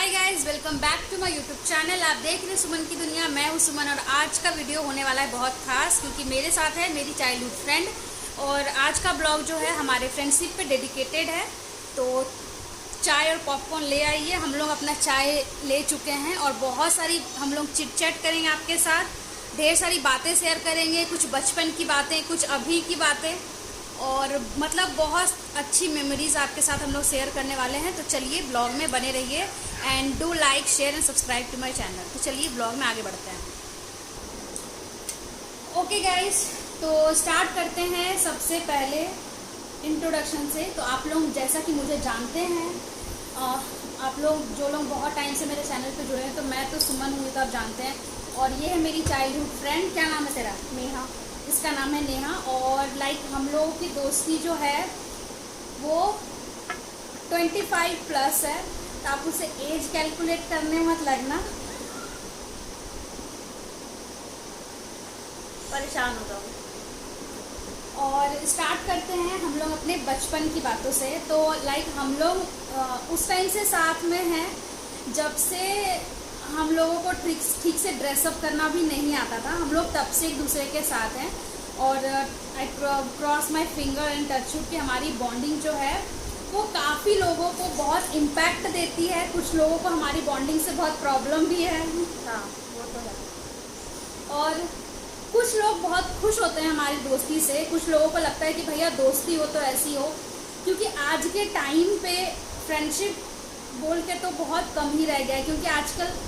Hi guys, welcome back to my YouTube channel. आप देख रहे हैं सुमन की दुनिया। मैं हूं सुमन और आज का वीडियो होने वाला है बहुत खास, क्योंकि मेरे साथ है मेरी चाइल्डहुड फ्रेंड। और आज का ब्लॉग जो है हमारे फ्रेंडशिप पे डेडिकेटेड है। तो चाय और पॉपकॉर्न ले आइए। हम लोग अपना चाय ले चुके हैं और बहुत सारी हम लोग चिट चैट करेंगे आपके साथ। ढेर सारी बातें शेयर करेंगे, कुछ बचपन की बातें, कुछ अभी की बातें, और मतलब बहुत अच्छी मेमोरीज आपके साथ हम लोग शेयर करने वाले हैं। तो चलिए ब्लॉग में बने रहिए and do like, share and subscribe to my channel. तो चलिए ब्लॉग में आगे बढ़ते हैं। ओके गाइस, तो स्टार्ट करते हैं सबसे पहले इंट्रोडक्शन से। तो आप लोग जैसा कि मुझे जानते हैं, आप लोग जो लोग बहुत टाइम से मेरे चैनल पे जुड़े हैं, तो मैं तो सुमन हूँ, तो आप जानते हैं। और ये है मेरी चाइल्डहुड फ्रेंड। क्या नाम है तेरा? नेहा। इसका नाम है नेहा। और लाइक हम लोगों की दोस्ती जो है वो 25 प्लस है। तो आप उसे एज कैलकुलेट करने मत लगना, परेशान हो जाओ। और स्टार्ट करते हैं हम लोग अपने बचपन की बातों से। तो लाइक हम लोग उस टाइम से साथ में हैं जब से हम लोगों को ठीक से ड्रेसअप करना भी नहीं आता था। हम लोग तब से एक दूसरे के साथ हैं। और I cross my finger and touch wood कि हमारी बॉन्डिंग जो है वो काफ़ी लोगों को बहुत इम्पैक्ट देती है। कुछ लोगों को हमारी बॉन्डिंग से बहुत प्रॉब्लम भी है। हाँ, वो तो है। और कुछ लोग बहुत खुश होते हैं हमारी दोस्ती से। कुछ लोगों को लगता है कि भैया दोस्ती हो तो ऐसी हो, क्योंकि आज के टाइम पे फ्रेंडशिप बोल के तो बहुत कम ही रह गया है। क्योंकि आजकल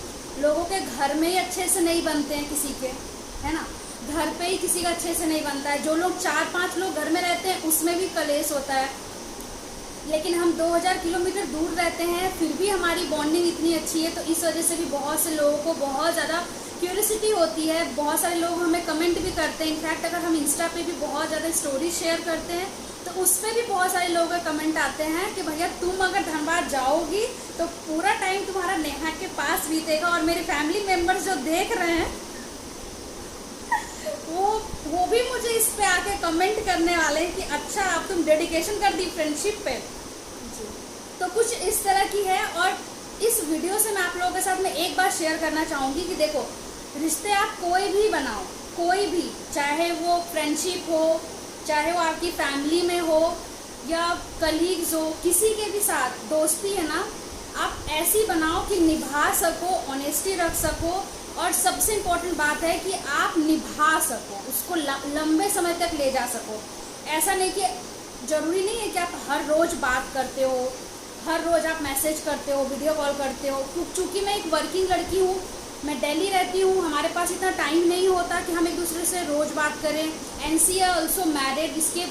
लोगों के घर में ही अच्छे से नहीं बनते हैं किसी के, है ना। घर पे ही किसी का अच्छे से नहीं बनता है। जो लोग 4-5 लोग घर में रहते हैं उसमें भी कलेश होता है। लेकिन हम 2000 किलोमीटर दूर रहते हैं, फिर भी हमारी बॉन्डिंग इतनी अच्छी है। तो इस वजह से भी बहुत से लोगों को बहुत ज़्यादा क्यूरियोसिटी होती है। बहुत सारे लोग हमें कमेंट भी करते हैं। इनफैक्ट अगर हम इंस्टा पे भी बहुत ज़्यादा स्टोरी शेयर करते हैं तो उस पर भी बहुत सारे लोगों के कमेंट आते हैं कि भैया तुम अगर धनबाद जाओगी तो पूरा टाइम तुम्हारा नेहा के पास बीतेगा। और मेरे फैमिली मेम्बर्स जो देख रहे हैं वो भी मुझे इस पे आके कमेंट करने वाले हैं कि अच्छा अब तुम डेडिकेशन कर दी फ्रेंडशिप पे। तो कुछ इस तरह की है। और इस वीडियो से मैं आप लोगों के साथ में एक बात शेयर करना चाहूँगी कि देखो, रिश्ते आप कोई भी बनाओ, कोई भी, चाहे वो फ्रेंडशिप हो, चाहे वो आपकी फैमिली में हो या कलीग्स हो, किसी के भी साथ दोस्ती है ना, आप ऐसी बनाओ कि निभा सको, ऑनेस्टी रख सको। और सबसे इम्पोर्टेंट बात है कि आप निभा सको, उसको लंबे समय तक ले जा सको। ऐसा नहीं कि ज़रूरी नहीं है कि आप हर रोज़ बात करते हो, हर रोज़ आप मैसेज करते हो, वीडियो कॉल करते हो। क्योंकि मैं एक वर्किंग लड़की हूँ, मैं दिल्ली रहती हूँ, हमारे पास इतना टाइम नहीं होता कि हम एक दूसरे से रोज़ बात करें। एंड सी है ऑल्सो मैरिड, इसके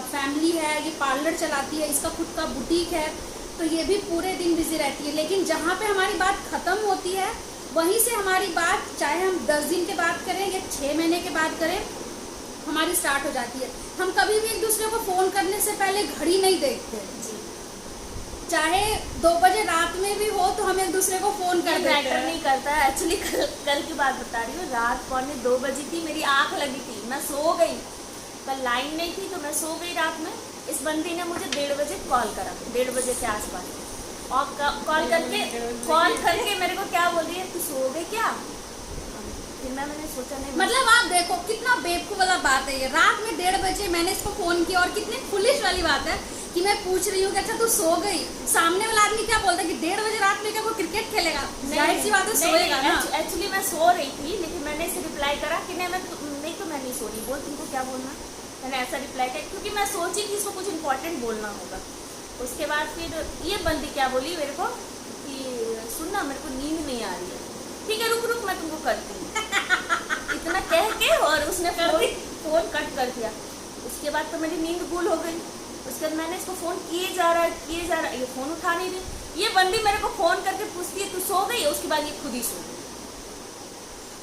फैमिली है, ये पार्लर चलाती है, इसका खुद का बुटीक है, तो ये भी पूरे दिन बिजी रहती है। लेकिन जहाँ पे हमारी बात ख़त्म होती है वहीं से हमारी बात, चाहे हम 10 दिन के बाद करें या 6 महीने के बाद करें, हमारी स्टार्ट हो जाती है। हम कभी भी एक दूसरे को फ़ोन करने से पहले घड़ी नहीं देखते। चाहे 2 बजे रात में भी हो तो हम एक दूसरे को फ़ोन कर देते हैं। मैटर नहीं करता है। एक्चुअली कल की बात बता रही हूँ। रात 2:45 बजी थी, मेरी आँख लगी थी, मैं सो गई। कल लाइन नहीं थी तो मैं सो गई रात में। इस बंदी ने मुझे 1:30 बजे कॉल करा, 1:30 बजे के आसपास। और कॉल करके मेरे को क्या बोल रही है, तू सो गई क्या? फिर मैंने सोचा नहीं, मतलब आप देखो कितना बेवकूफ़ वाला बात है ये। रात में 1:30 बजे मैंने इसको फ़ोन किया, और कितनी फुलिश वाली बात है कि मैं पूछ रही हूँ कि अच्छा तू सो गई। सामने वाला आदमी क्या बोलता है कि 1:30 बजे रात में क्या वो क्रिकेट खेलेगा? जाहिर सी बात है सोएगा ना। एक्चुअली मैं सो रही थी, लेकिन मैंने इसे रिप्लाई करा कि नहीं मैं नहीं सो रही, बोल तुमको क्या बोलना। मैंने ऐसा रिप्लाई किया क्योंकि मैं सोची कि इसको कुछ इंपॉर्टेंट बोलना होगा। उसके बाद फिर ये बंदी क्या बोली मेरे को कि सुनना, मेरे को नींद नहीं आ रही है। ठीक है, रुक मैं तुमको करती हूँ। इतना कह के और उसने फोन कट कर दिया। उसके बाद तो मेरी नींद गुल हो गई। उसके बाद मैंने इसको फ़ोन किए जा रहा है, ये फ़ोन उठा नहीं रही। ये बंदी मेरे को फ़ोन करके पूछती है तू सो गई? उसके बाद ये खुद ही सो गई।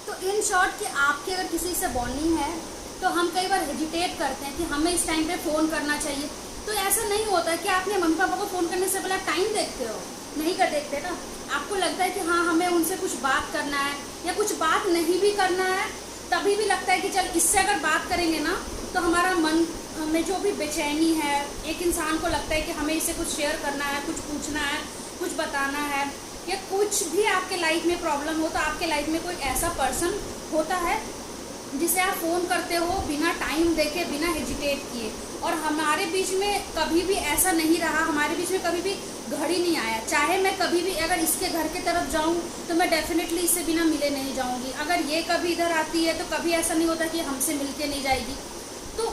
तो इन शॉर्ट कि आपके अगर किसी से बॉन्डिंग है तो हम कई बार हेजिटेट करते हैं कि हमें इस टाइम पे फ़ोन करना चाहिए। तो ऐसा नहीं होता कि आपने मम्मी पापा को फ़ोन करने से पहले आप टाइम देखते हो, नहीं कर देखते ना। आपको लगता है कि हाँ हमें उनसे कुछ बात करना है या कुछ बात नहीं भी करना है, तभी भी लगता है कि चल इससे अगर बात करेंगे ना तो हमारा मन में जो भी बेचैनी है, एक इंसान को लगता है कि हमें इससे कुछ शेयर करना है, कुछ पूछना है, कुछ बताना है। या कुछ भी आपके लाइफ में प्रॉब्लम हो, तो आपके लाइफ में कोई ऐसा पर्सन होता है जिसे आप फ़ोन करते हो बिना टाइम देखे, बिना हेजिटेट किए। और हमारे बीच में कभी भी ऐसा नहीं रहा, हमारे बीच में कभी भी घड़ी नहीं आया। चाहे मैं कभी भी अगर इसके घर के तरफ जाऊं तो मैं डेफिनेटली इससे बिना मिले नहीं जाऊंगी। अगर ये कभी इधर आती है तो कभी ऐसा नहीं होता कि हमसे मिलके नहीं जाएगी। तो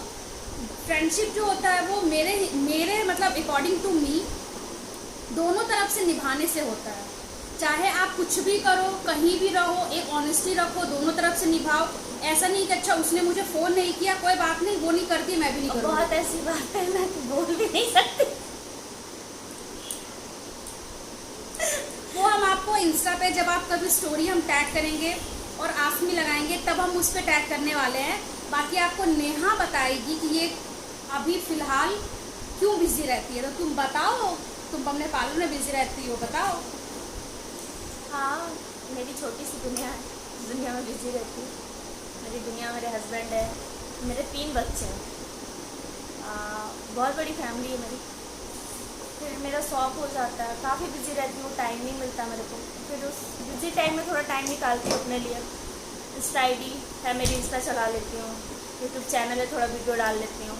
फ्रेंडशिप जो होता है वो मेरे मतलब अकॉर्डिंग टू मी दोनों तरफ से निभाने से होता है। चाहे आप कुछ भी करो, कहीं भी रहो, एक ऑनेस्टी रखो, दोनों तरफ से निभाओ। ऐसा नहीं कि अच्छा उसने मुझे फ़ोन नहीं किया, कोई बात नहीं, वो नहीं करती मैं भी नहीं करूँगी। बहुत ऐसी बात है मैं तो बोल भी नहीं सकती। वो हम आपको इंस्टा पे जब आप कभी स्टोरी हम टैग करेंगे और आस्क मी लगाएंगे तब हम उस पर टैग करने वाले हैं। बाकी आपको नेहा बताएगी कि ये अभी फ़िलहाल क्यों बिजी रहती है। तो तुम बताओ, तुम अपने पार्लर में बिजी रहती हो, बताओ। हाँ, मेरी छोटी सी दुनिया है, दुनिया में बिजी रहती हूँ। मेरी दुनिया, मेरे हस्बैंड है, मेरे 3 बच्चे हैं, बहुत बड़ी फैमिली है मेरी। फिर मेरा शौक हो जाता है, काफ़ी बिजी रहती हूँ, टाइम नहीं मिलता मेरे को। फिर उस बिजी टाइम में थोड़ा टाइम निकालती हूँ अपने लिए। इंस्टा आईडी है मेरी, इंस्टा चला लेती हूँ, यूट्यूब चैनल है, थोड़ा वीडियो डाल लेती हूँ,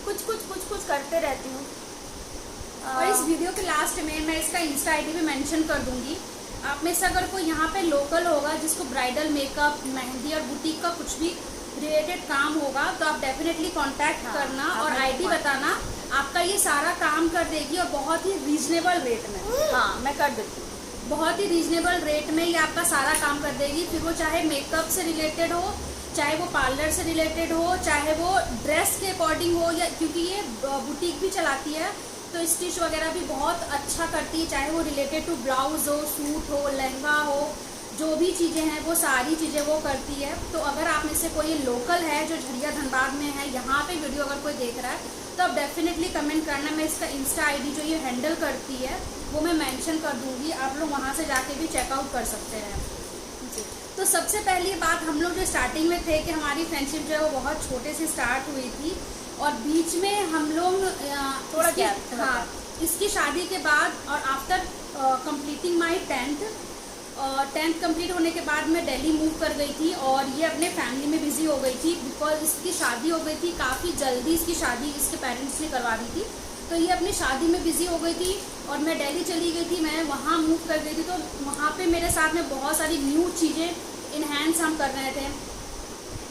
कुछ करते रहती हूँ। और इस वीडियो के लास्ट में मैं इसका इंस्टा आईडी भी मेंशन कर दूंगी। आप में से अगर कोई यहाँ पे लोकल होगा जिसको ब्राइडल मेकअप, मेहंदी और बुटीक का कुछ भी रिलेटेड काम होगा तो आप डेफिनेटली कांटेक्ट करना और आईडी बताना। आपका ये सारा काम कर देगी और बहुत ही रीजनेबल रेट में। हाँ, मैं कर देती हूँ। बहुत ही रीजनेबल रेट में ये आपका सारा काम कर देगी। फिर वो चाहे मेकअप से रिलेटेड हो, चाहे वो पार्लर से रिलेटेड हो, चाहे वो ड्रेस के अकॉर्डिंग हो, या क्योंकि ये बुटीक भी चलाती है तो स्टिच वगैरह भी बहुत अच्छा करती है। चाहे वो रिलेटेड टू ब्लाउज हो, सूट हो, लहंगा हो, जो भी चीज़ें हैं वो सारी चीज़ें वो करती है। तो अगर आप में से कोई लोकल है जो झरिया धनबाद में है, यहाँ पे वीडियो अगर कोई देख रहा है तो आप डेफिनेटली कमेंट करना। मैं इसका इंस्टा आईडी जो ये हैंडल करती है वो मैं मेंशन कर दूँगी, आप लोग वहाँ से जाके भी चेकआउट कर सकते हैं। तो सबसे पहली बात, हम लोग जो स्टार्टिंग में थे कि हमारी फ्रेंडशिप जो है वो बहुत छोटे से स्टार्ट हुई थी और बीच में हम लोग थोड़ा गैप। हाँ, इसकी शादी के बाद और after completing my 10th complete होने के बाद मैं दिल्ली मूव कर गई थी और ये अपने फैमिली में बिजी हो गई थी। बिकॉज इसकी शादी हो गई थी काफ़ी जल्दी, इसकी शादी इसके पेरेंट्स ने करवा दी थी, तो ये अपनी शादी में बिजी हो गई थी और मैं दिल्ली चली गई थी, मैं वहाँ मूव कर गई थी। तो वहाँ पे मेरे साथ में बहुत सारी न्यू चीज़ें इन्हेंस हम कर रहे थे।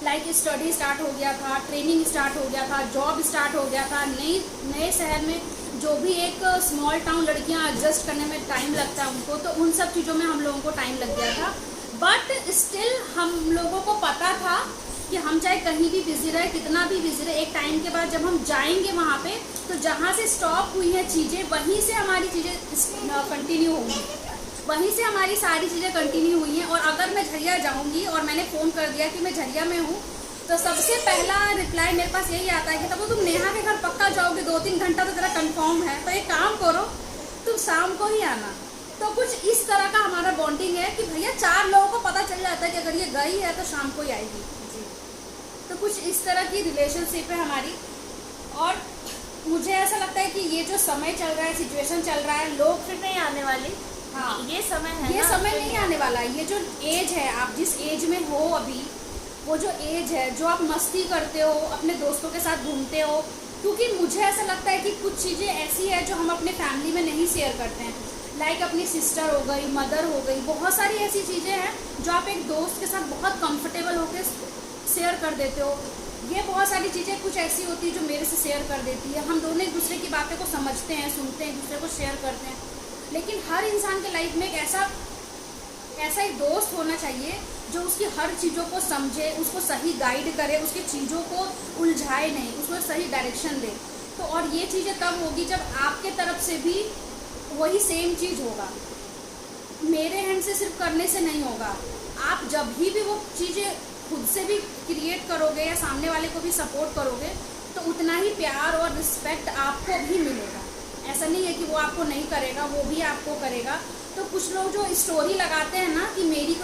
लाइक स्टडी स्टार्ट हो गया था, ट्रेनिंग स्टार्ट हो गया था, जॉब स्टार्ट हो गया था। नए शहर में जो भी एक स्मॉल टाउन लड़कियां एडजस्ट करने में टाइम लगता है उनको, तो उन सब चीज़ों में हम लोगों को टाइम लग गया था। बट स्टिल हम लोगों को पता था कि हम चाहे कहीं भी बिजी रहे, कितना भी बिजी रहे, एक टाइम के बाद जब हम जाएंगे वहाँ पे तो जहाँ से स्टॉप हुई हैं चीज़ें वहीं से हमारी चीज़ें कंटिन्यू होंगी, वहीं से हमारी सारी चीज़ें कंटिन्यू हुई हैं। और अगर मैं झरिया जाऊँगी और मैंने फ़ोन कर दिया कि मैं झरिया में हूँ तो सबसे पहला रिप्लाई मेरे पास यही आता है कि तब तुम नेहा के घर पक्का जाओगे, 2-3 घंटा तो तेरा कंफर्म है, तो एक काम करो तुम शाम को ही आना। तो कुछ इस तरह का हमारा बॉन्डिंग है कि भैया 4 लोगों को पता चल जाता है कि अगर ये गई है तो शाम को ही आएगी जी। तो कुछ इस तरह की रिलेशनशिप है हमारी। और मुझे ऐसा लगता है कि ये जो समय चल रहा है, सिचुएशन चल रहा है, लोग फिर नहीं आने वाली। हाँ, ये समय है, ये समय नहीं आने वाला। ये जो एज है, आप जिस एज में हो अभी, वो जो एज है जो आप मस्ती करते हो, अपने दोस्तों के साथ घूमते हो, क्योंकि मुझे ऐसा लगता है कि कुछ चीज़ें ऐसी है जो हम अपने फैमिली में नहीं शेयर करते हैं। लाइक अपनी सिस्टर हो गई, मदर हो गई, बहुत सारी ऐसी चीज़ें हैं जो आप एक दोस्त के साथ बहुत कंफर्टेबल होकर शेयर कर देते हो। ये बहुत सारी चीज़ें कुछ ऐसी होती है जो मेरे से शेयर कर देती है। हम दोनों एक दूसरे की बातें को समझते हैं, सुनते हैं, एक दूसरे को शेयर करते हैं। लेकिन हर इंसान के लाइफ में एक ऐसा एक दोस्त होना चाहिए जो उसकी हर चीज़ों को समझे, उसको सही गाइड करे, उसकी चीज़ों को उलझाए नहीं, उसको सही डायरेक्शन दे। तो और ये चीज़ें तब होगी जब आपके तरफ से भी वही सेम चीज़ होगा। मेरे हैंड से सिर्फ करने से नहीं होगा। आप जब भी वो चीज़ें खुद से भी क्रिएट करोगे या सामने वाले को भी सपोर्ट करोगे तो उतना ही प्यार और रिस्पेक्ट आपको भी मिलेगा। ऐसा नहीं है कि वो आपको नहीं करेगा, वो भी आपको करेगा। तो कुछ लोग जो स्टोरी लगाते हैं ना कि मेरी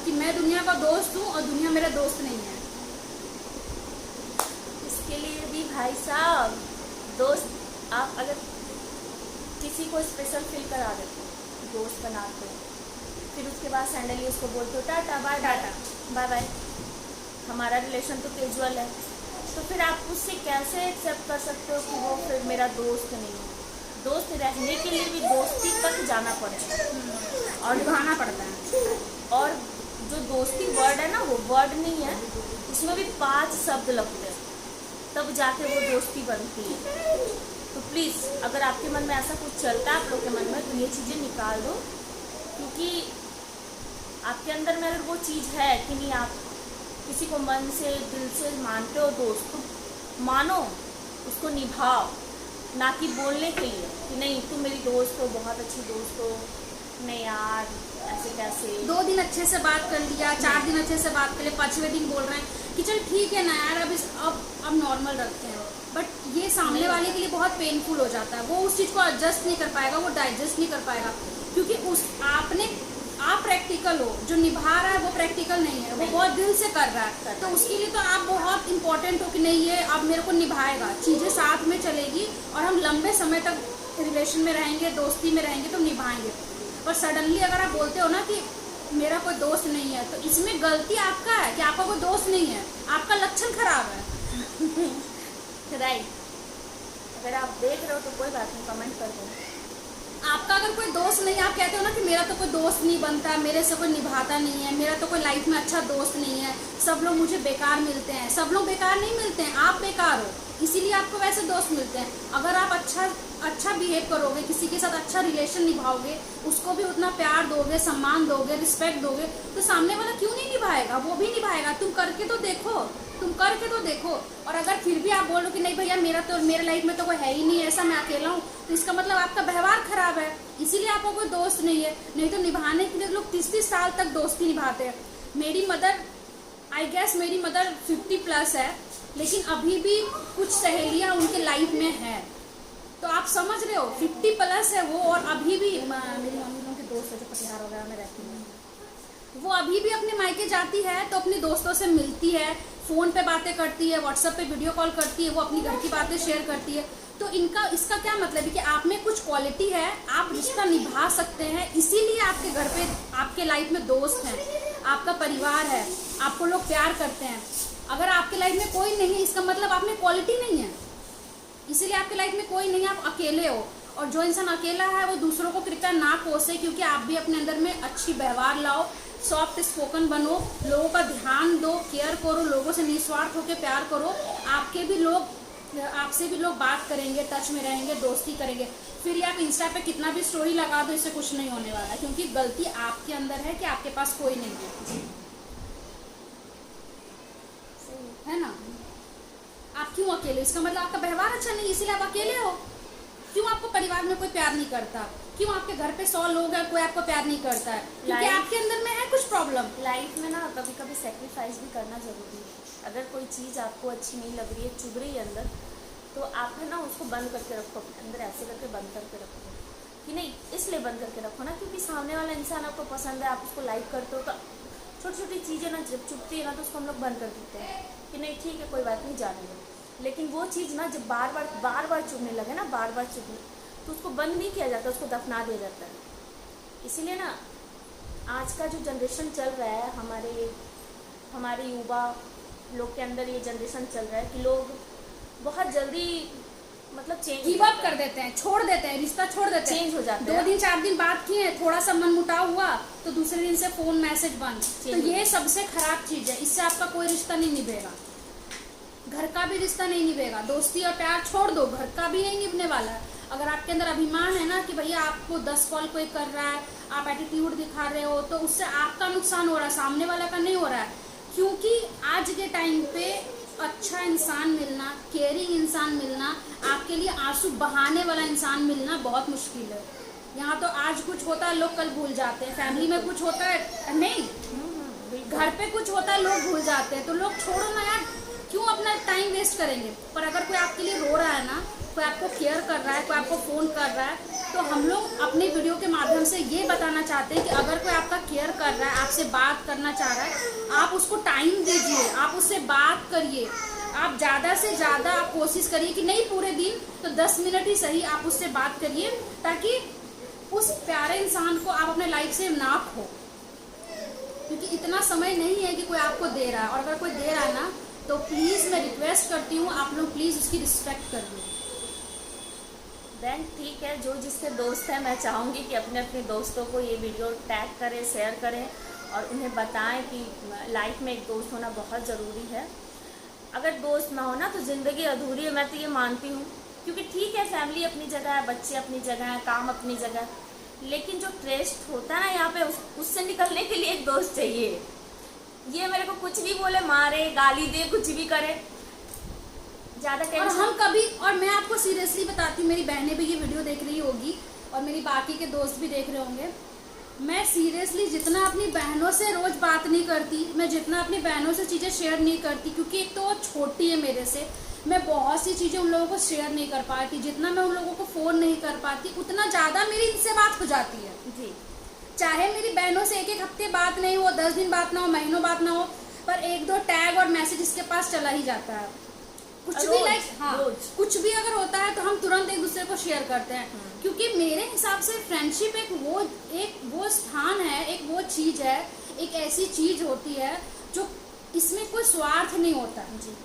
कि मैं दुनिया का दोस्त हूँ और दुनिया मेरा दोस्त नहीं है, इसके लिए भी भाई साहब दोस्त, आप अगर किसी को स्पेशल फील करा देते हो, दोस्त बनाते हो, फिर उसके बाद सडनली उसको बोलते हो tata bye tata bye bye, हमारा रिलेशन तो कैजुअल है, तो फिर आप उससे कैसे एक्सेप्ट कर सकते हो कि वो फिर मेरा दोस्त नहीं है। दोस्त रहने के लिए भी दोस्ती तक जाना पड़ेगा और निभाना पड़ता है। और जो दोस्ती वर्ड है ना, वो वर्ड नहीं है, उसमें भी 5 शब्द लगते हैं, तब जाके वो दोस्ती बनती है। तो प्लीज़ अगर आपके मन में ऐसा कुछ चलता है आप लोग के मन में, तो ये चीज़ें निकाल दो, क्योंकि आपके अंदर में अगर वो चीज़ है कि नहीं, आप किसी को मन से दिल से मानते हो दोस्त, तो मानो, उसको निभाओ, ना कि बोलने के लिए कि नहीं तुम मेरी दोस्त हो, बहुत अच्छी दोस्त हो, नहीं यार ऐसे कैसे। 2 दिन अच्छे से बात कर लिया, 4 दिन अच्छे से बात कर लिया, 5वें दिन बोल रहे हैं कि चल ठीक है ना यार, अब नॉर्मल रखते हैं, बट ये सामने वाले के लिए बहुत पेनफुल हो जाता है। वो उस चीज़ को एडजस्ट नहीं कर पाएगा, वो डाइजेस्ट नहीं कर पाएगा, क्योंकि आप प्रैक्टिकल हो, जो निभा रहा है वो प्रैक्टिकल नहीं है, वो बहुत दिल से कर रहा है, तो उसके लिए तो आप बहुत इंपॉर्टेंट हो कि नहीं ये अब मेरे को निभाएगा, चीज़ें साथ में चलेगी और हम लंबे समय तक रिलेशन में रहेंगे, दोस्ती में रहेंगे, तो निभाएंगे। पर सडनली अगर आप बोलते हो ना कि मेरा कोई दोस्त नहीं है, तो इसमें गलती आपका है कि आपका कोई दोस्त नहीं है, आपका लक्षण खराब है। राइट। अगर आप देख रहे हो तो कोई बात नहीं, कमेंट कर दो। आपका अगर कोई दोस्त नहीं, आप कहते हो ना कि मेरा तो कोई दोस्त नहीं बनता, मेरे से कोई निभाता नहीं है, मेरा तो कोई लाइफ में अच्छा दोस्त नहीं है, सब लोग मुझे बेकार मिलते हैं। सब लोग बेकार नहीं मिलते हैं, आप बेकार हो, इसीलिए आपको वैसे दोस्त मिलते हैं। अगर आप अच्छा बिहेव करोगे, किसी के साथ अच्छा रिलेशन निभाओगे, उसको भी उतना प्यार दोगे, सम्मान दोगे, रिस्पेक्ट दोगे, तो सामने वाला क्यों नहीं निभाएगा, वो भी निभाएगा। तुम करके तो देखो। और अगर फिर भी आप बोलो कि नहीं भैया मेरे लाइफ में तो कोई है ही नहीं, ऐसा मैं अकेला हूँ, तो इसका मतलब आपका व्यवहार खराब है, इसीलिए आपको कोई दोस्त नहीं है। नहीं तो निभाने के लिए लोग 30-30 साल तक दोस्ती निभाते हैं। मेरी मदर 50+ है, लेकिन अभी भी कुछ सहेलियाँ उनके लाइफ में है, तो आप समझ रहे हो 50+ है वो, और अभी भी मेरी मम्मी लोगों की दोस्त है जो कटिहार वगैरह में रहती है, वो अभी भी अपने मायके जाती है तो अपने दोस्तों से मिलती है, फ़ोन पे बातें करती है, व्हाट्सएप पे वीडियो कॉल करती है, वो अपनी घर की बातें शेयर करती है। तो इसका क्या मतलब है कि आप में कुछ क्वालिटी है, आप रिश्ता निभा सकते हैं, इसीलिए आपके घर पे आपके लाइफ में दोस्त हैं, आपका परिवार है, आपको लोग प्यार करते हैं। अगर आपके लाइफ में कोई नहीं है, इसका मतलब आप में क्वालिटी नहीं है, इसीलिए आपके लाइफ में कोई नहीं है, आप अकेले हो। और जो इंसान अकेला है वो दूसरों को कृपया ना कोसे, क्योंकि आप भी अपने अंदर में अच्छी व्यवहार लाओ, सॉफ्ट स्पोकन बनो, लोगों का ध्यान दो, केयर करो, लोगों से निस्वार्थ होकर प्यार करो। आपसे भी लोग बात करेंगे, टच में रहेंगे, दोस्ती करेंगे। फिर आप इंस्टा पे कितना भी स्टोरी लगा दो, इससे कुछ नहीं होने वाला है, क्योंकि गलती आपके अंदर है कि आपके पास कोई नहीं है ना। आप क्यों अकेले, इसका मतलब आपका व्यवहार अच्छा नहीं, इसीलिए आप अकेले हो। क्यों आपको परिवार में कोई प्यार नहीं करता, क्यों आपके घर पे 100 लोग हैं, कोई आपको प्यार नहीं करता है, क्योंकि आपके अंदर में है कुछ प्रॉब्लम। लाइफ में ना कभी कभी सेक्रीफाइस भी करना जरूरी है। अगर कोई चीज़ आपको अच्छी नहीं लग रही है, चुभ रही है अंदर, तो आप है ना उसको बंद करके रखो अपने अंदर, ऐसे करके बंद करके रखो कि नहीं, इसलिए बंद करके रखो ना क्योंकि सामने वाला इंसान आपको पसंद है, आप उसको लाइक करते हो, तो छोटी छोटी चीज़ें ना जब चुभती है ना, तो उसको हम लोग बंद कर देते हैं कि नहीं ठीक है कोई बात नहीं, जाने दो। लेकिन वो चीज़ ना जब बार बार चुभने लगे ना, बार बार चुभने, तो उसको बंद नहीं किया जाता, उसको दफना दिया जाता है। इसीलिए ना आज का जो जनरेशन चल रहा है, हमारे युवा लोग के अंदर ये जनरेशन चल रहा है कि लोग बहुत जल्दी मतलब गिव अप कर देते हैं, छोड़ देते हैं, रिश्ता छोड़ देते हैं, चेंज हो जाते हैं। 2 दिन 4 दिन बात किए, थोड़ा सा मन मुटाव हुआ तो दूसरे दिन से फोन मैसेज बंद। तो ये सबसे खराब चीज़ है, इससे आपका कोई रिश्ता नहीं निभेगा, घर का भी रिश्ता नहीं निभेगा। दोस्ती और प्यार छोड़ दो, घर का भी नहीं निभने वाला है। अगर आपके अंदर अभिमान है ना कि भैया आपको 10 कॉल कोई कर रहा है, आप एटीट्यूड दिखा रहे हो, तो उससे आपका नुकसान हो रहा है, सामने वाला का नहीं हो रहा है। क्योंकि आज के टाइम पे अच्छा इंसान मिलना, केयरिंग इंसान मिलना, आपके लिए आंसू बहाने वाला इंसान मिलना बहुत मुश्किल है। यहाँ तो आज कुछ होता है लोग कल भूल जाते हैं, फैमिली में कुछ होता है नहीं, घर पे कुछ होता है लोग भूल जाते हैं। तो लोग छोड़ो ना यार, क्यों अपना टाइम वेस्ट करेंगे। पर अगर कोई आपके लिए रो रहा है ना, कोई आपको केयर कर रहा है, कोई आपको फ़ोन कर रहा है, तो हम लोग अपने वीडियो के माध्यम से ये बताना चाहते हैं कि अगर कोई आपका केयर कर रहा है, आपसे बात करना चाह रहा है, आप उसको टाइम दीजिए, आप उससे बात करिए। आप ज़्यादा से ज़्यादा आप कोशिश करिए कि नहीं पूरे दिन तो 10 मिनट ही सही आप उससे बात करिए, ताकि उस प्यारे इंसान को आप अपने लाइफ से ना खो, क्योंकि इतना समय नहीं है कि कोई आपको दे रहा है, और अगर कोई दे रहा है ना तो प्लीज़ मैं रिक्वेस्ट करती हूँ आप लोग प्लीज़ उसकी रिस्पेक्ट कर दो। देन ठीक है, जो जिसके दोस्त हैं मैं चाहूँगी कि अपने अपने दोस्तों को ये वीडियो टैग करें, शेयर करें और उन्हें बताएं कि लाइफ में एक दोस्त होना बहुत ज़रूरी है। अगर दोस्त ना हो ना तो ज़िंदगी अधूरी है, मैं तो ये मानती हूँ। क्योंकि ठीक है, फैमिली अपनी जगह है, बच्चे अपनी जगह है, काम अपनी जगह है, लेकिन जो ट्रस्ट होता है ना यहाँ पे उससे निकलने के लिए एक दोस्त चाहिए। ये मेरे को कुछ भी बोले, मारे, गाली दे, कुछ भी करे, ज़्यादा और हम कभी, और मैं आपको सीरियसली बताती हूँ, मेरी बहनें भी ये वीडियो देख रही होगी और मेरी बाकी के दोस्त भी देख रहे होंगे, मैं सीरियसली जितना अपनी बहनों से रोज बात नहीं करती, मैं जितना अपनी बहनों से चीज़ें शेयर नहीं करती, क्योंकि एक तो वो छोटी है मेरे से, मैं बहुत सी चीज़ें उन लोगों को शेयर नहीं कर पाती, जितना मैं उन लोगों को फ़ोन नहीं कर पाती उतना ज़्यादा मेरी इनसे बात हो जाती है जी। चाहे मेरी बहनों से एक हफ्ते बात नहीं हो, 10 दिन बात ना हो, महीनों बात ना हो, पर 1-2 टैग और मैसेज इसके पास चला ही जाता है। कुछ भी लाइक, हाँ, कुछ भी अगर होता है तो हम तुरंत एक दूसरे को शेयर करते हैं, क्योंकि मेरे हिसाब से फ्रेंडशिप एक वो स्थान है, एक वो चीज है, एक ऐसी चीज होती है जो इसमें कोई स्वार्थ नहीं होता जी,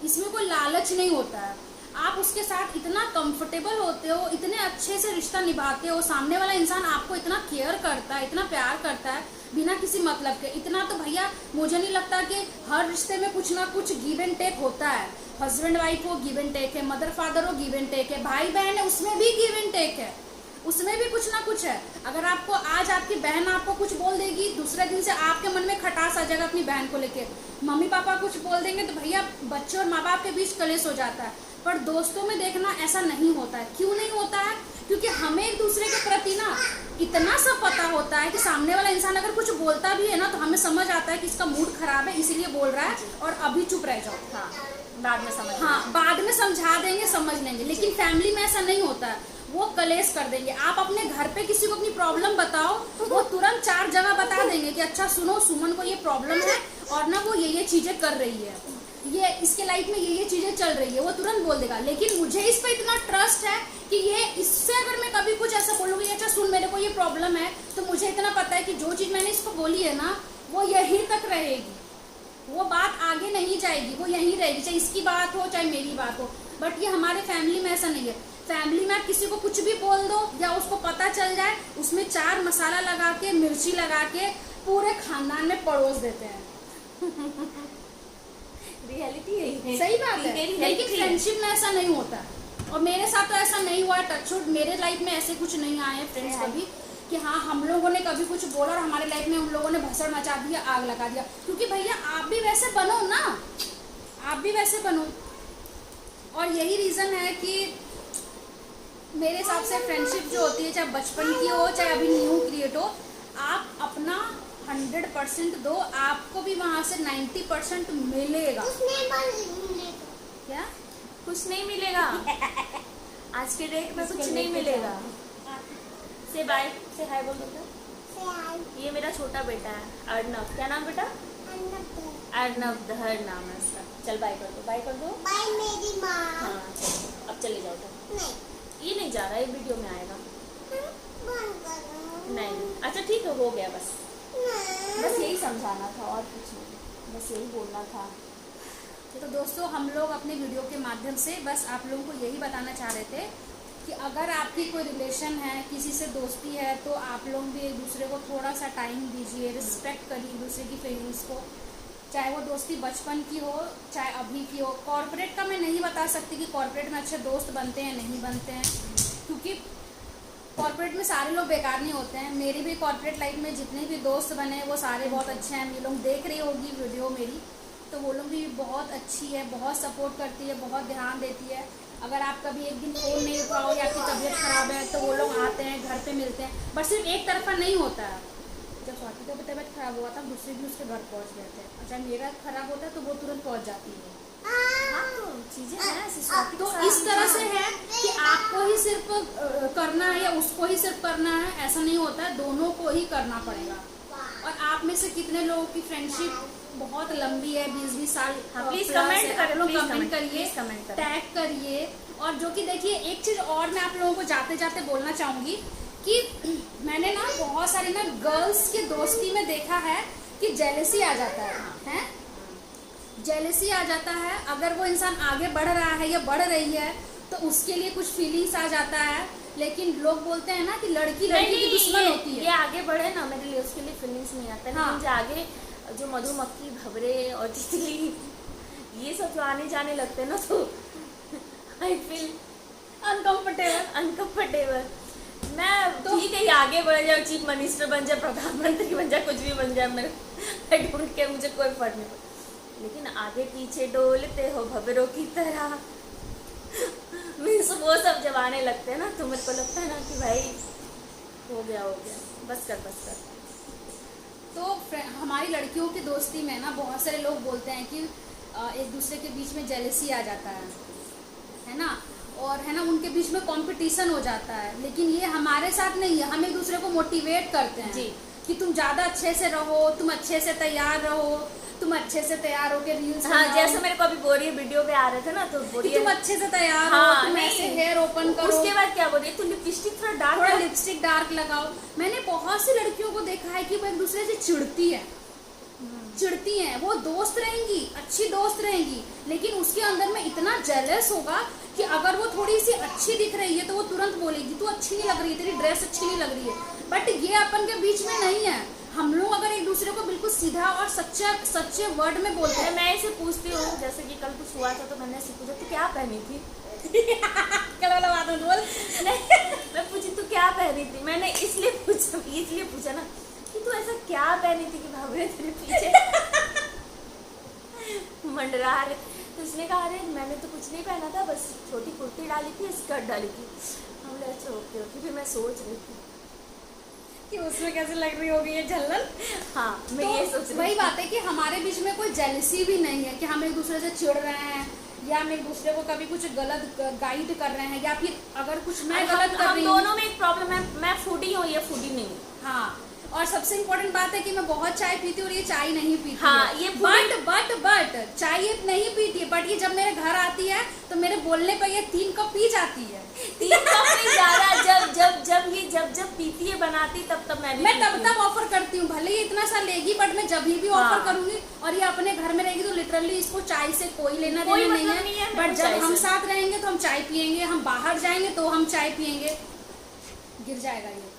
इसमें कोई लालच नहीं होता है, आप उसके साथ इतना कंफर्टेबल होते हो, इतने अच्छे से रिश्ता निभाते हो, सामने वाला इंसान आपको इतना केयर करता है, इतना प्यार करता है बिना किसी मतलब के। इतना तो भैया मुझे नहीं लगता कि हर रिश्ते में कुछ ना कुछ गिव एंड टेक होता है, हस्बैंड वाइफ हो गिव एंड टेक है, मदर फादर हो गिव एंड टेक है, भाई बहन है उसमें भी गिव एंड टेक है, उसमें भी कुछ ना कुछ है। अगर आपको आज आपकी बहन आपको कुछ बोल देगी, दूसरे दिन से आपके मन में खटास आ जाएगा अपनी बहन को लेके, मम्मी पापा कुछ बोल देंगे तो भैया बच्चे और माँ बाप के बीच कलेश हो जाता है। पर दोस्तों में देखना ऐसा नहीं होता है। क्यों नहीं होता है? क्योंकि हमें एक दूसरे के प्रति ना इतना सब पता होता है कि सामने वाला इंसान अगर कुछ बोलता भी है ना तो हमें समझ आता है कि इसका मूड खराब है इसीलिए बोल रहा है और अभी चुप रह जाओ, हाँ बाद में समझ, हाँ बाद में समझा देंगे, समझ लेंगे। लेकिन फैमिली में ऐसा नहीं होता है, वो कलेश कर देंगे। आप अपने घर पे किसी को अपनी प्रॉब्लम बताओ, वो तुरंत 4 जगह बता देंगे कि अच्छा सुनो सुमन को ये प्रॉब्लम है और ना वो ये चीजें कर रही है, ये इसके लाइफ में ये चीजें चल रही है, वो तुरंत बोल देगा। लेकिन मुझे इस पे इतना ट्रस्ट है कि ये इससे अगर मैं कभी कुछ ऐसा बोलूंगी, अच्छा सुन मेरे को ये प्रॉब्लम है, तो मुझे इतना पता है कि जो चीज मैंने इसको बोली है ना वो यहीं तक रहेगी, वो बात आगे नहीं जाएगी, वो यहीं रहेगी, चाहे इसकी बात हो चाहे मेरी बात हो। बट ये हमारे फैमिली में ऐसा नहीं है। फैमिली में आप किसी को कुछ भी बोल दो या उसको पता चल जाए, उसमें 4 मसाला लगा के, मिर्ची लगा के पूरे खानदान में परोस देते हैं। रियलिटी है, सही बात है। लेकिन फ्रेंडशिप में ऐसा नहीं होता और मेरे साथ तो ऐसा नहीं हुआ है। टचवुड मेरे लाइफ में ऐसे कुछ नहीं आए फ्रेंड्स कभी कि हाँ हम लोगों ने कभी कुछ बोला और हमारे लाइफ में उन लोगों ने भसड़ मचा दिया, आग लगा दिया। क्योंकि भैया आप भी वैसे बनो ना, आप भी वैसे बनो। और यही रीजन है कि मेरे हिसाब से फ्रेंडशिप जो होती है, चाहे बचपन की हो चाहे अभी न्यू क्रिएट हो, आप अपना 100% दो, आपको भी वहां से 90% मिलेगा। क्या? कुछ नहीं मिलेगा। आज के डेट में कुछ नहीं मिलेगा। से बाय, से हाय बोल दो। ये मेरा छोटा बेटा है अर्नव। क्या नाम बेटा? अर्नव धर नाम है इसका। चल बाय कर दो, बाय कर दो। बाय मेरी माँ। हाँ अब चले जाओ तो। नहीं, ये नहीं जा रहा, ये वीडियो में आएगा। नहीं अच्छा ठीक है, हो गया बस। बस यही समझाना था और कुछ नहीं, बस यही बोलना था। तो दोस्तों हम लोग अपने वीडियो के माध्यम से बस आप लोगों को यही बताना चाह रहे थे कि अगर आपकी कोई रिलेशन है, किसी से दोस्ती है, तो आप लोग भी एक दूसरे को थोड़ा सा टाइम दीजिए, रिस्पेक्ट करिए एक दूसरे की फीलिंग्स को। चाहे वो दोस्ती बचपन की हो चाहे अभी की हो। कॉर्पोरेट का मैं नहीं बता सकती कि कॉर्पोरेट में अच्छे दोस्त बनते हैं नहीं बनते हैं, क्योंकि कॉर्पोरेट में सारे लोग बेकार नहीं होते हैं। मेरी भी कॉर्पोरेट लाइफ में जितने भी दोस्त बने वो सारे बहुत अच्छे हैं। ये लोग देख रही होगी वीडियो मेरी, तो वो लोग भी बहुत अच्छी है, बहुत सपोर्ट करती है, बहुत ध्यान देती है। अगर आप कभी एक दिन फ़ोन नहीं उठाओ या आपकी तबीयत ख़राब है तो वो लोग आते हैं, घर पे मिलते हैं। बट सिर्फ एक तरफा नहीं होता है। जब स्वाति का तबीयत खराब हुआ था दूसरे दिन उसके घर पहुँच गए थे। अच्छा मेरा खराब होता है तो वो तुरंत पहुँच जाती है। हाँ तो चीजें हैं। तो इस तरह से है कि आपको ही सिर्फ करना है या उसको ही सिर्फ करना है, ऐसा नहीं होता है, दोनों को ही करना पड़ेगा। और आप में से कितने लोगों की फ्रेंडशिप बहुत लंबी है, 20-20 साल? प्लीज कमेंट करें, लोग कमेंट करिए, टैग करिए। और जो कि देखिए एक चीज और मैं आप लोगों को जाते जाते बोलना चाहूंगी कि मैंने ना बहुत सारी ना गर्ल्स के दोस्ती में देखा है कि जेलसी आ जाता है? जेलसी आ जाता है। अगर वो इंसान आगे बढ़ रहा है या बढ़ रही है तो उसके लिए कुछ फीलिंग्स आ जाता है, लेकिन लोग बोलते हैं ना कि लड़की लड़की की दुश्मन होती है। ये आगे बढ़े ना, मेरे लिए उसके लिए फीलिंग्स नहीं आता है। हाँ। लेकिन जो आगे जो मधुमक्खी, भंवरे और तितली ये सब जो आने जाने लगते हैं ना, तो आई फील अनकंफर्टेबल। मैं तो ठीक है आगे बढ़ जाए, चीफ मिनिस्टर बन जाए, प्रधानमंत्री बन जाए, कुछ भी बन जाए, मेरे आई डोंट केयर, मुझे कोई फर्क नहीं पड़ता। लेकिन आगे पीछे डोलते हो भंवरों की तरह मीन्स वो सब जब आने लगते हैं ना, तो मेरे को लगता है ना कि भाई हो गया बस कर। तो हमारी लड़कियों की दोस्ती में ना बहुत सारे लोग बोलते हैं कि एक दूसरे के बीच में जेलसी आ जाता है ना, और है ना उनके बीच में कंपटीशन हो जाता है। लेकिन ये हमारे साथ नहीं है, हम एक दूसरे को मोटिवेट करते हैं जी कि तुम ज्यादा अच्छे से रहो, तुम अच्छे से तैयार रहो, तुम अच्छे से तैयार होकर रील्स हाँ, जैसे मेरे को अभी बोरिए वीडियो पे आ रहे थे ना, तो बोरिए तुम अच्छे से तैयार हाँ, हो, तुम ऐसे हेयर ओपन करो। उसके बाद क्या बोल रही है, तू लिपस्टिक थोड़ा लिपस्टिक डार्क लगाओ। मैंने बहुत सी लड़कियों को देखा है कि वो एक दूसरे से चिढ़ती हैं। वो दोस्त रहेंगी, अच्छी दोस्त रहेंगी, लेकिन उसके अंदर में इतना जेलस होगा कि अगर वो थोड़ी सी अच्छी दिख रही है तो वो तुरंत बोलेगी तू अच्छी नहीं लग रही है, तेरी ड्रेस अच्छी नहीं लग रही है। बट ये अपन के बीच में नहीं है। हम लोग अगर एक दूसरे को बिल्कुल सीधा और सच्चे वर्ड में बोलते हैं। मैं इसे पूछती हूँ, जैसे कि कल कुछ हुआ था तो मैंने इसे पूछा तू क्या पहनी थी कल वाला बात मत बोल। मैं पूछी तू क्या पहनी थी, मैंने इसलिए पूछा ना कि तू ऐसा क्या पहनी थी कि भंवरे तेरे पीछे मंडरा रहे। तो उसने कहा अरे मैंने तो कुछ नहीं पहना था, बस छोटी कुर्ती डाली थी, स्कर्ट डाली थी। हमने अच्छा ओके। फिर मैं सोच रही थी कि उसमें कैसे लग रही होगी ये झल्लन। हाँ, मैं तो ये सोच रही वही बात है कि हमारे बीच में कोई जेलसी भी नहीं है कि हम एक दूसरे से चिढ़ रहे हैं या हम एक दूसरे को कभी कुछ गलत गाइड कर रहे हैं, या फिर अगर कुछ मैं गलत कर रही हूँ। दोनों में एक प्रॉब्लम है, मैं फूडी हूँ, ये फूडी नहीं हूँ। हाँ, और सबसे इम्पोर्टेंट बात है कि मैं बहुत चाय पीती हूँ और ये चाय नहीं पीती हाँ, है। ये बट चाय ये नहीं पीती है, बट ये जब मेरे घर आती है तो मेरे बोलने पर ये 3 कप पी जाती है। 3 कप नहीं ज्यादा, जब पीती है बनाती तब मैं तब ऑफर करती हूँ। भले ही इतना सा लेगी, बट मैं जब भी ऑफर करूंगी, और ये अपने घर में रहेगी तो लिटरली इसको चाय से कोई लेना देना नहीं है। बट जब हम साथ रहेंगे तो हम चाय पियेंगे, हम बाहर जाएंगे तो हम चाय पियेंगे, गिर जाएगा ये,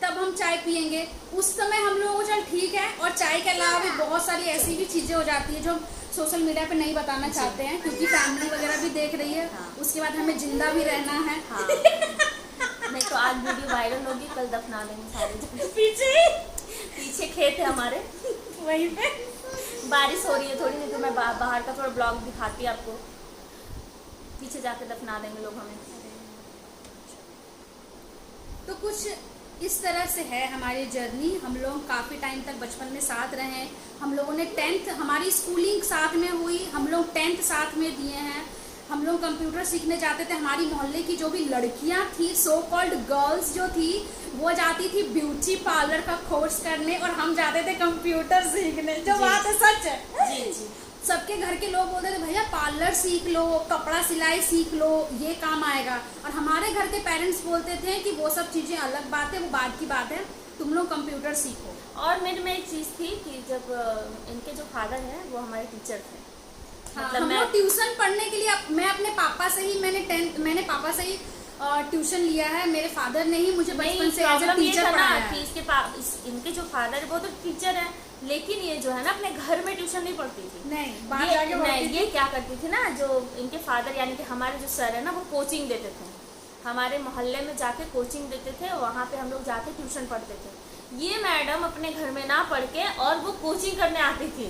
तब हम चाय पियेंगे। उस समय हम लोगों को चल ठीक है। और चाय के अलावा भी बहुत सारी ऐसी भी चीजें हो जाती है जो सोशल मीडिया पे नहीं बताना चाहते हैं, क्योंकि फैमिली वगैरह भी देख रही है। हाँ। उसके बाद हमें जिंदा भी रहना है। हाँ। नहीं तो आज वीडियो वायरल होगी, कल दफना देंगे सारे। पीछे खेत है हमारे, वहीं पे बारिश हो रही है थोड़ी, नहीं तो मैं बाहर का थोड़ा ब्लॉग दिखाती आपको। पीछे जाके दफना देंगे लोग हमें। तो कुछ इस तरह से है हमारी जर्नी। हम लोग काफ़ी टाइम तक बचपन में साथ रहे हैं। हम लोगों ने 10th, हमारी स्कूलिंग साथ में हुई, हम लोग 10th साथ में दिए हैं। हम लोग कंप्यूटर सीखने जाते थे। हमारी मोहल्ले की जो भी लड़कियां थी, सो कॉल्ड गर्ल्स जो थी, वो जाती थी ब्यूटी पार्लर का कोर्स करने और हम जाते थे कंप्यूटर सीखने। जो बात है सच है। जी। सबके घर के लोग बोलते थे भैया पार्लर सीख लो, कपड़ा सिलाई सीख लो, ये काम आएगा। और हमारे घर के पेरेंट्स बोलते थे कि वो सब चीजें अलग बात है, वो बाद की बात है, तुम लोग कंप्यूटर सीखो। और मेरे में एक चीज थी कि जब इनके जो फादर हैं वो हमारे टीचर थे। मतलब हम लोग ट्यूशन पढ़ने के लिए मैं अपने पापा से ही मैंने पापा से ही ट्यूशन लिया है। मेरे फादर ने ही मुझे बचपन से एज अ टीचर पढ़ाया है। इनके जो फादर है वो तो टीचर है, लेकिन ये जो है ना अपने घर में ट्यूशन नहीं पढ़ती थी। ये क्या करती थी ना, जो इनके फादर यानी कि हमारे जो सर है ना, वो कोचिंग देते थे। हमारे मोहल्ले में जाके कोचिंग देते थे, वहाँ पे हम लोग जाके ट्यूशन पढ़ते थे। ये मैडम अपने घर में ना पढ़ के और वो कोचिंग करने आती थी।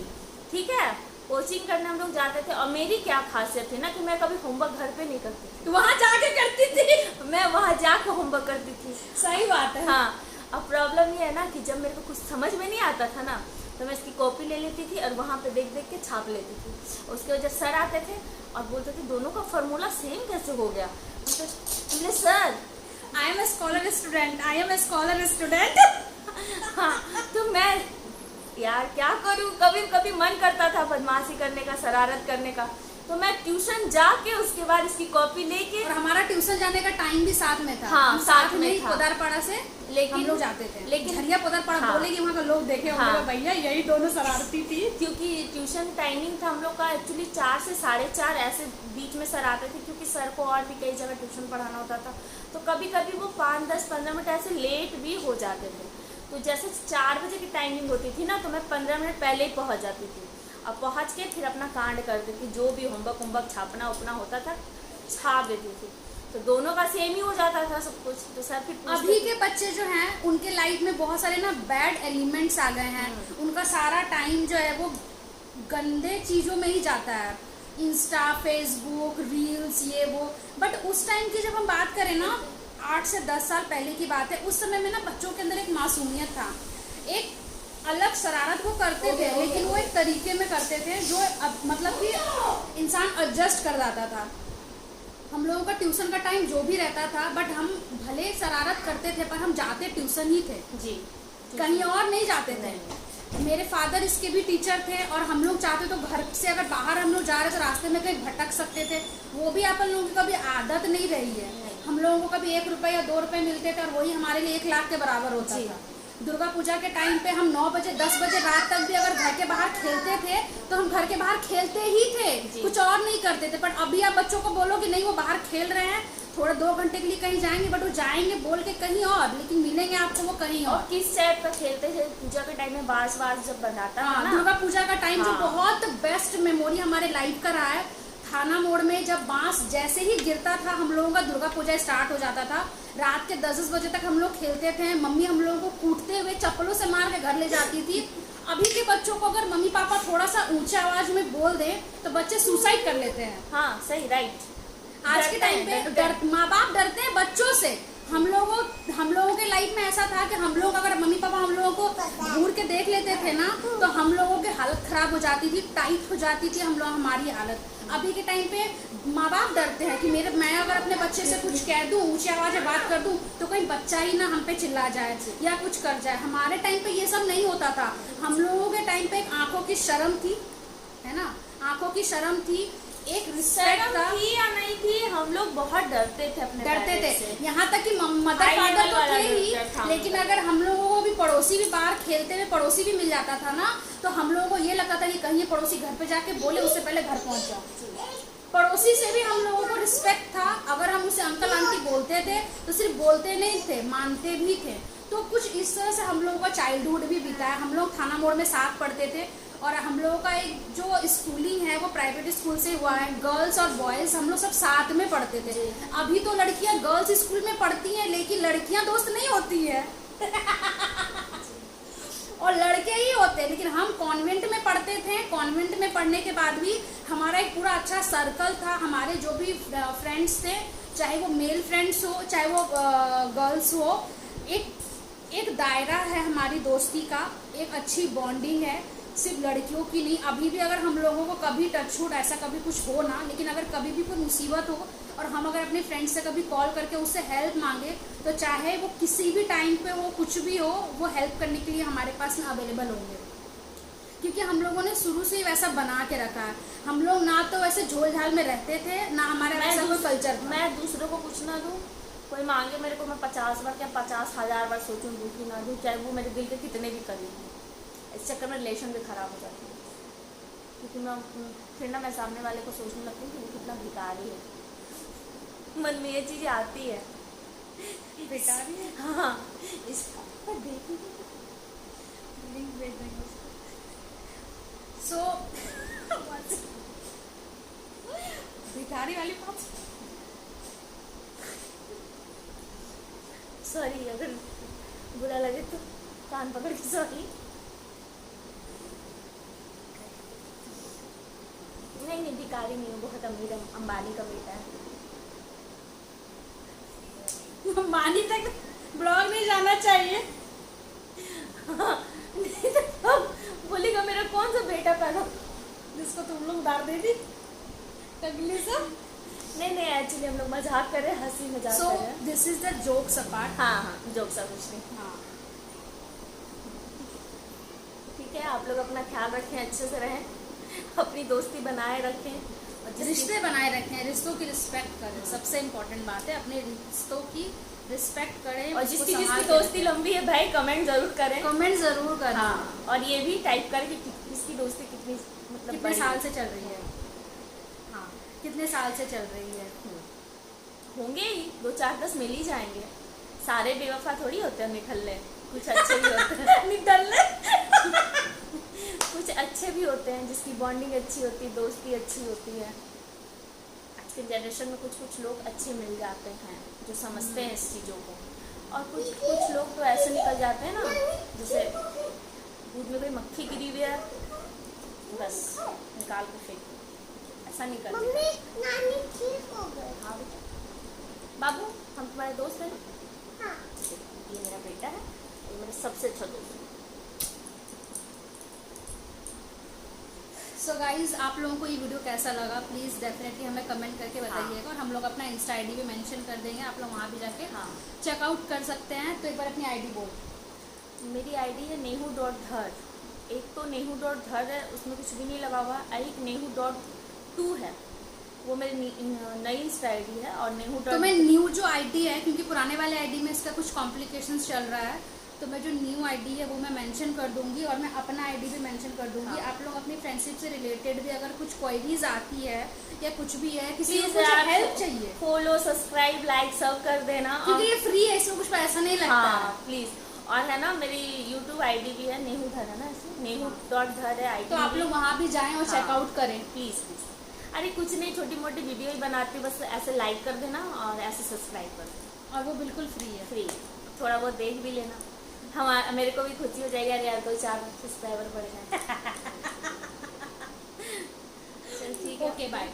ठीक है, कोचिंग करने हम लोग जाते थे। और मेरी क्या खासियत थी ना कि मैं कभी होमवर्क घर पे नहीं करती थी, वहाँ जाके करती थी। मैं वहाँ जाकर होमवर्क करती थी। सही बात है। हाँ, अब प्रॉब्लम ये है ना कि जब मेरे को कुछ समझ में नहीं आता था ना, तो मैं इसकी कॉपी ले लेती थी और वहाँ पे देख देख के छाप लेती थी। उसके वजह सर आते थे और बोलते थे दोनों का फॉर्मूला सेम कैसे हो गया। तो sir I am a scholar student. हाँ, तो मैं यार क्या करूँ, कभी कभी मन करता था बदमाशी करने का, शरारत करने का, तो मैं ट्यूशन जाके उसके बाद इसकी कॉपी लेके, और हमारा ट्यूशन जाने का टाइम भी साथ में था। हाँ, हम साथ में ही था। पोदारपाड़ा से लेकिन हम लोग जाते थे, लेकिन झरिया पोदारपाड़ा हाँ, बोलेगी, वहाँ का लोग देखे होंगे, हाँ, भैया यही दोनों शरारती थी। क्योंकि ट्यूशन टाइमिंग था हम लोग का एक्चुअली 4 से 4:30 ऐसे बीच में सर आते थे, क्योंकि सर को और भी कई जगह ट्यूशन पढ़ाना होता था, तो कभी कभी वो 5, 10, 15 मिनट ऐसे लेट भी हो जाते थे। तो जैसे 4 बजे की टाइमिंग होती थी ना, तो मैं 15 मिनट पहले ही पहुँच जाती थी। अब पहुँच के फिर अपना कांड करती थी, जो भी होमवर्क छापना उपना होता था छाप देती थी, तो दोनों का सेम ही हो जाता था सब कुछ। तो सर फिर अभी के बच्चे जो हैं उनके लाइफ में बहुत सारे ना बैड एलिमेंट्स आ गए हैं, उनका सारा टाइम जो है वो गंदे चीज़ों में ही जाता है, इंस्टा, फेसबुक, रील्स, ये वो। बट उस टाइम की जब हम बात करें ना, 8 से 10 साल पहले की बात है, उस समय में ना बच्चों के अंदर एक मासूमियत था, एक अलग शरारत वो करते थे, लेकिन वो एक तरीके में करते थे जो मतलब कि इंसान एडजस्ट कर जाता था। हम लोगों का ट्यूशन का टाइम जो भी रहता था, बट हम भले शरारत करते थे पर हम जाते ट्यूशन ही थे जी, कहीं और नहीं जाते थे। मेरे फादर इसके भी टीचर थे, और हम लोग चाहते तो घर से अगर बाहर हम लोग जा रहे तो रास्ते में कहीं भटक सकते थे, वो भी अपन लोगों की कभी आदत नहीं रही है। हम लोगों को कभी 1 रुपये या 2 रुपये मिलते थे, और वही हमारे लिए 1 लाख के बराबर होता था। दुर्गा पूजा के टाइम पे हम 9 बजे 10 बजे रात तक भी अगर घर के बाहर खेलते थे तो हम घर के बाहर खेलते ही थे, कुछ और नहीं करते थे। पर अभी आप बच्चों को बोलो कि नहीं वो बाहर खेल रहे हैं, थोड़ा 2 घंटे के लिए कहीं जाएंगे, बट वो जाएंगे बोल के कहीं और, लेकिन मिलेंगे आपको वो कहीं और। किस टाइप का खेलते थे पूजा के टाइम में? बांस जब बनाता था ना, दुर्गा पूजा का टाइम जो हाँ, बहुत बेस्ट मेमोरी हमारे लाइफ का रहा है। थाना मोड़ में जब बांस जैसे ही गिरता था, हम लोगों का दुर्गा पूजा स्टार्ट हो जाता था। रात के 10 बजे तक हम लोग खेलते थे, मम्मी हम लोगों को कूटते हुए चप्पलों से मार के घर ले जाती थी। अभी के बच्चों को अगर मम्मी पापा थोड़ा सा ऊंचे आवाज में बोल दें तो बच्चे सुसाइड कर लेते हैं। हाँ, सही, राइट। आज के टाइम पे माँ बाप डरते हैं बच्चों से। हम लोगों के लाइफ में ऐसा था कि हम लोग अगर मम्मी पापा हम लोगों को घूर के देख लेते थे ना, तो हम लोगों की हालत खराब हो जाती थी, टाइट हो जाती थी हमारी हालत। अभी के टाइम पे माँ बाप डरते हैं कि मैं अगर अपने बच्चे से कुछ कह दूं, ऊंची आवाज में बात कर दूं, तो कहीं बच्चा ही ना हम पे चिल्ला जाए या कुछ कर जाए। हमारे टाइम पे ये सब नहीं होता था। हम लोगों के टाइम पे एक आंखों की शर्म थी, है ना, आंखों की शर्म थी, एक रिस्पेक्ट थी या नहीं थी, हम लोग बहुत डरते थे अपने थे। यहाँ तक कि मदर फादर तो थे ही, लेकिन अगर हम लोगों को भी पड़ोसी भी बाहर खेलते हुए पड़ोसी भी मिल जाता था ना, तो हम लोगों को ये लगता था कि कहीं ये पड़ोसी घर पे जाके बोले, उससे पहले घर पहुंच जाओ। पड़ोसी से भी हम लोगों को रिस्पेक्ट था। अगर हम उसे अंकल आंटी बोलते थे तो सिर्फ बोलते नहीं थे, मानते भी थे। तो कुछ इस तरह से हम लोगों का चाइल्डहुड भी बीता है। हम लोग थाना मोड़ में साथ पढ़ते थे, और हम लोगों का एक जो स्कूलिंग है वो प्राइवेट स्कूल से हुआ है। गर्ल्स और बॉयज हम लोग सब साथ में पढ़ते थे। अभी तो लड़कियां गर्ल्स स्कूल में पढ़ती हैं, लेकिन लड़कियां दोस्त नहीं होती है और लड़के ही होते हैं। लेकिन हम कॉन्वेंट में पढ़ते थे। कॉन्वेंट में पढ़ने के बाद भी हमारा एक पूरा अच्छा सर्कल था। हमारे जो भी फ्रेंड्स थे, चाहे वो मेल फ्रेंड्स हो चाहे वो गर्ल्स हो, एक दायरा है हमारी दोस्ती का, एक अच्छी बॉन्डिंग है, सिर्फ लड़कियों की नहीं। अभी भी अगर हम लोगों को कभी टचवुड ऐसा कभी कुछ हो ना, लेकिन अगर कभी भी कोई मुसीबत हो और हम अगर अपने फ्रेंड से कभी कॉल करके उससे हेल्प मांगे, तो चाहे वो किसी भी टाइम पे हो, कुछ भी हो, वो हेल्प करने के लिए हमारे पास में अवेलेबल होंगे। क्योंकि हम लोगों ने शुरू से ही वैसा बना के रखा है। हम लोग ना तो वैसे झोल झाल में रहते थे, ना हमारा वैसा कोई कल्चर था। मैं दूसरों को कुछ ना दूँ, कोई मांगे मेरे को, मैं 50 बार क्या 50,000 बार सोचूं दूँ कि ना दूँ, चाहे वो मेरे दिल के कितने भी करीब हो। इस चक्कर में रिलेशन भी खराब हो जाती है, क्योंकि मैं फिर ना मैं सामने वाले को सोचने लगती हूँ कि वो कितना भिखारी है। मन में ये चीज़ आती है, भिखारी है। हाँ, इसका सो भिखारी वाली बात, सॉरी अगर बुरा लगे तो कान पकड़ के सॉरी। नहीं, भिखारी नहीं हूँ, बहुत अमीर है, अंबानी का बेटा है। अंबानी तक ब्लॉग नहीं जाना चाहिए। नहीं तो बोलेगा मेरा कौन सा बेटा पैदा, जिसको तुम लोग दार दे दी टगली सब। नहीं, एक्चुअली हम लोग मजाक कर रहे हैं, हंसी मजाक कर रहे हैं। This is the jokes apart. हाँ, जोक्स अब कुछ नहीं। हाँ, ठीक है, आप लोग अपना ख्याल रखें, अच्छे से रहें, अपनी दोस्ती बनाए रखें, और रिश्ते बनाए रखें, रिश्तों की रिस्पेक्ट करें, सबसे इम्पोर्टेंट बात है, अपने रिश्तों की रिस्पेक्ट करें। और जिसकी दोस्ती लंबी है भाई कमेंट जरूर करें, कमेंट जरूर करें। हाँ, और ये भी टाइप करें कि किसकी दोस्ती कितनी मतलब कितने साल से चल रही है, हाँ कितने साल से चल रही है। होंगे ही 2 4 10 मिल ही जाएंगे। सारे बेवफा थोड़ी होते हैं निकलने, कुछ अच्छे भी होते हैं निकलने कुछ अच्छे भी होते हैं जिसकी बॉन्डिंग अच्छी होती है, दोस्ती अच्छी होती है। आज के जनरेशन में कुछ लोग अच्छे मिल जाते हैं जो समझते हैं इस चीज़ों को, और कुछ लोग तो ऐसे निकल जाते हैं ना, जैसे दूध में कोई मक्खी गिरी हुई है बस निकाल के फेंक, ऐसा निकल नानी ठीक हो गई। हाँ बेटा, बाबू हम तुम्हारे दोस्त हैं। हाँ। ये मेरा बेटा है, ये मेरा सबसे अच्छा दोस्त है। सो गाइज, आप लोगों को ये वीडियो कैसा लगा प्लीज़ डेफिनेटली हमें कमेंट करके बताइएगा। और हम लोग अपना इंस्टा आईडी भी मेंशन कर देंगे, आप लोग वहाँ भी जाके चेकआउट कर सकते हैं। तो एक बार अपनी आईडी बोल। मेरी आईडी है nehu.dhar। एक तो nehu.dhar है, उसमें कुछ भी नहीं लगा हुआ, एक nehu.2 है, वो मेरी नई इंस्टा आईडी है। और nehu. तो मैं न्यू जो आईडी है, क्योंकि पुराने वाले आईडी में इसका कुछ कॉम्प्लिकेशंस चल रहा है, तो मैं जो न्यू आईडी है वो मैं मेंशन कर दूंगी, और मैं अपना आईडी भी मेंशन कर दूंगी। हाँ। आप लोग अपनी फ्रेंडशिप से रिलेटेड भी अगर कुछ क्वेरीज आती है या कुछ भी है, किसी को प्लीज कुछ आप हेल्प चाहिए, फॉलो सब्सक्राइब लाइक सब कर देना, क्योंकि ये फ्री है, इसमें कुछ पैसा नहीं लगता हाँ है। प्लीज। और है ना मेरी यूट्यूब आईडी भी है nehu.dhar है ना, ऐसे nehu.dhar है आईडी। तो आप लोग वहाँ भी जाएं और हाँ। चेकआउट करें प्लीज। अरे कुछ नहीं, छोटी मोटी वीडियो ही बनाती हूँ, बस ऐसे लाइक कर देना और ऐसे सब्सक्राइब कर देना, और वो बिल्कुल फ्री है। फ्री। थोड़ा बहुत देख भी लेना, हम मेरे को भी खुशी हो जाएगी, अरे यार 2 4 सब्सक्राइबर बढ़ गए। चल ठीक है, ओके बाय।